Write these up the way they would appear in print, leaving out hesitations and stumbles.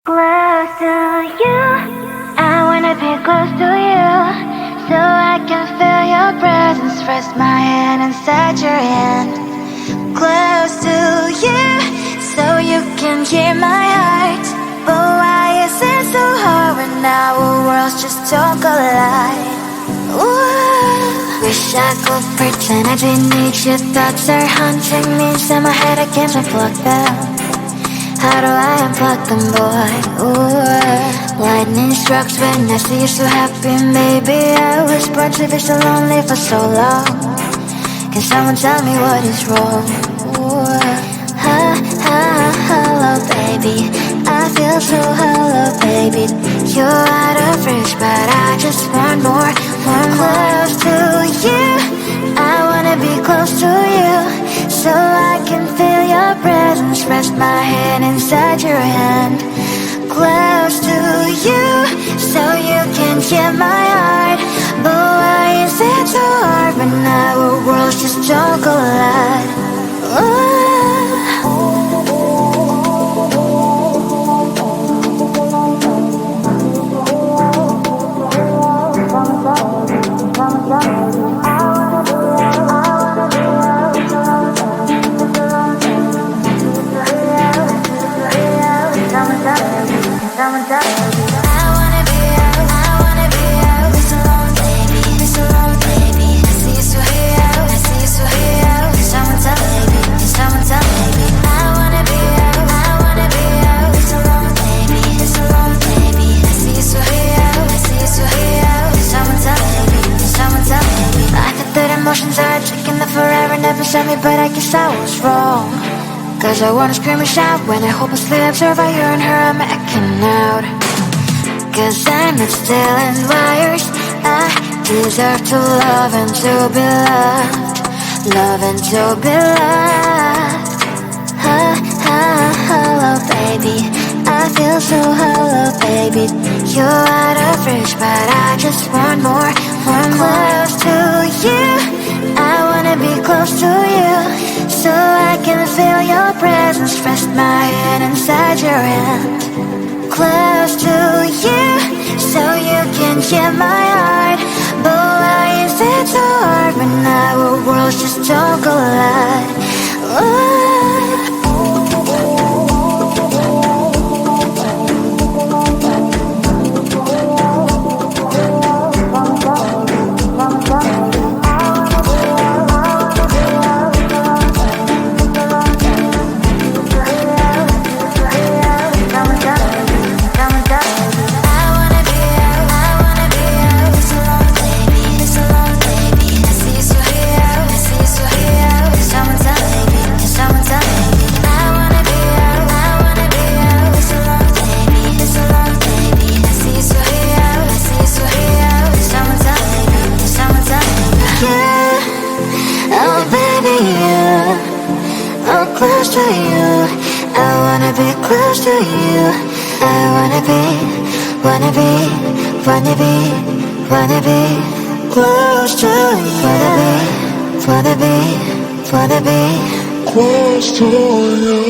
Close to you, I wanna be close to you, so I can feel your presence. Rest my hand inside your hand. Close to you, so you can hear my heart. But why is it so hard when our worlds just don't collide? Ooh. Wish I could pretend I didn't need your thoughts are haunting me. In my head I can't unplug them. How do I unplug them, boy? Ooh. Lightning strikes when I see you so happy. Maybe I was born to be so lonely for so long. Can someone tell me what is wrong? Ooh. Hello, baby. I feel so hollow, baby. You're out of reach, but I just want more. Close to you, I wanna be close to you, so I can feel your presence. Rest my hand inside your hand. Close to you, so you can hear my heart. But why is it so hard when our worlds just don't collide? Ooh. Emotions are taking the forever, never sent me, but I guess I was wrong. Cause I wanna scream and shout when I hopelessly observe how you and her I'm acting out. Cause I'm not stealing wires, I deserve to love and to be loved. Love and to be loved. Hello, baby. I feel so hollow, baby. You're out of reach, but I just want more. Close to you, I wanna be close to you, so I can feel your presence. Rest my hand inside your hand. Close to you, so you can hear my heart. But why is it so hard when our worlds just don't collide? Ooh. Close to you, I wanna be close to you. I wanna be close to you. Wanna be close to you.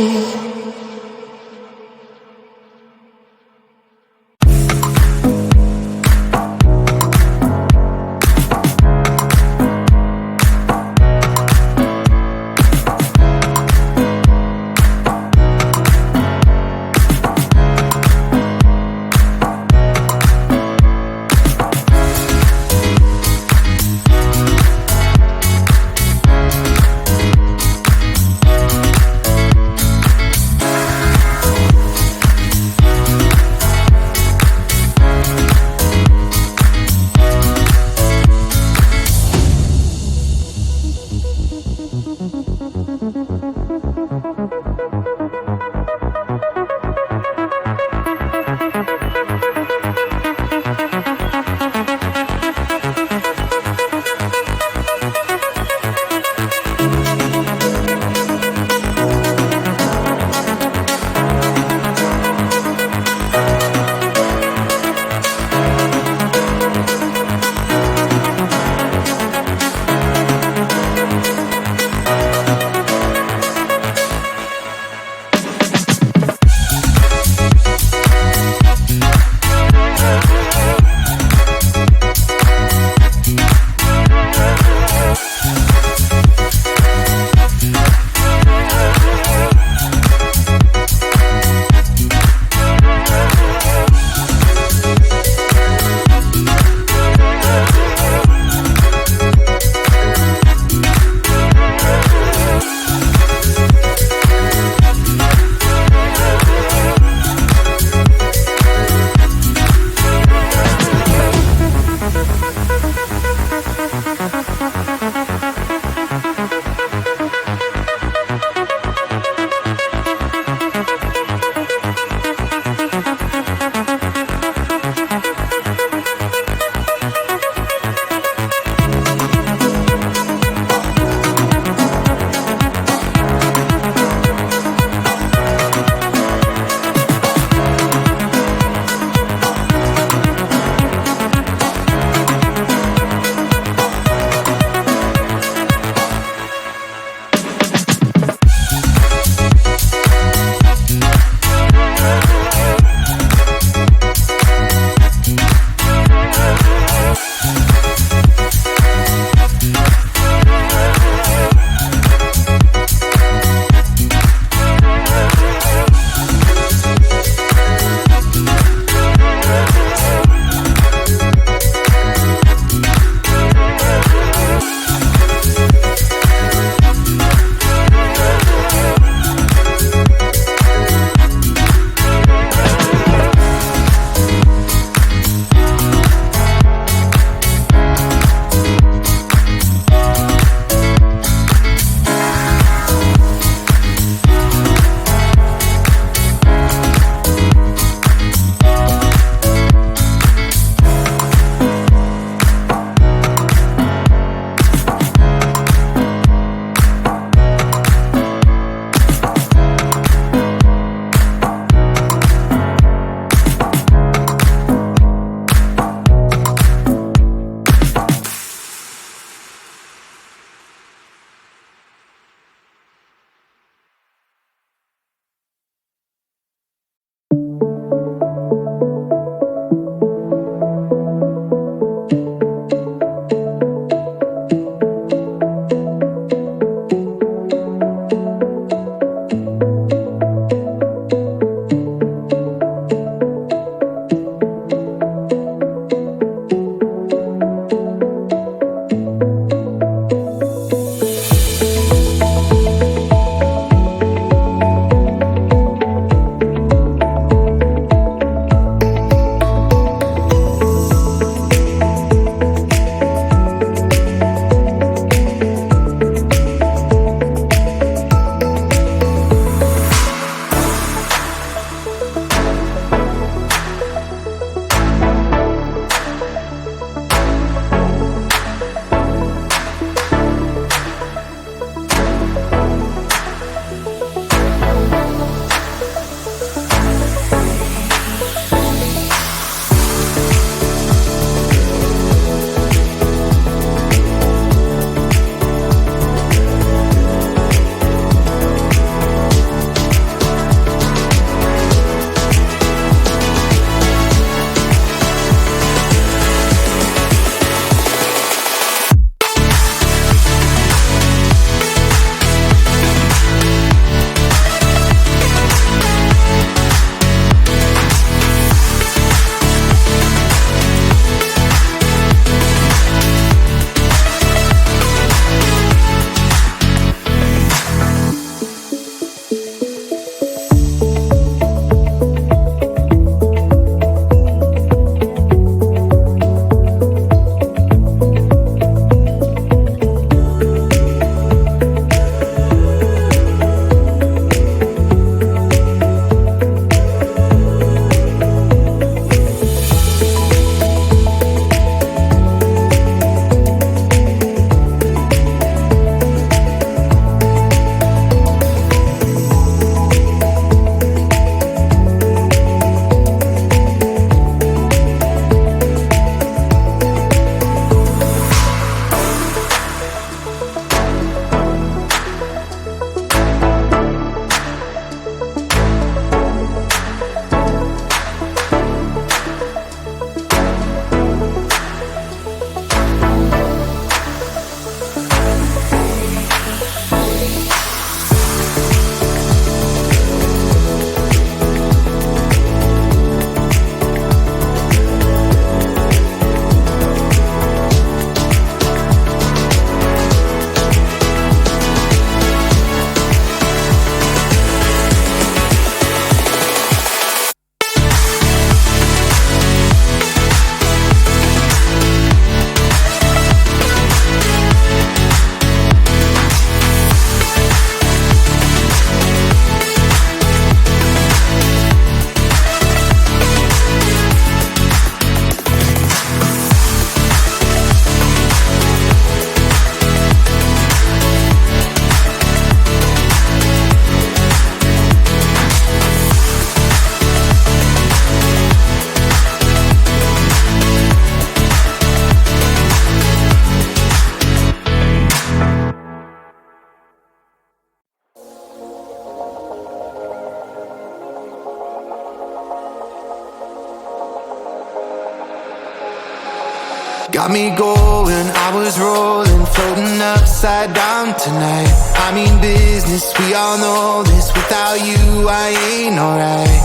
got me going, I was rolling, floating upside down tonight. I mean business, we all know this. Without you, I ain't alright.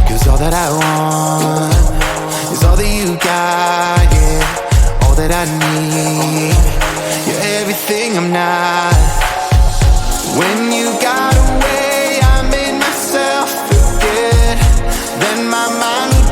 Cause all that I want is all that you got, yeah. All that I need, you're everything I'm not. When you got away, I made myself forget. Then my mind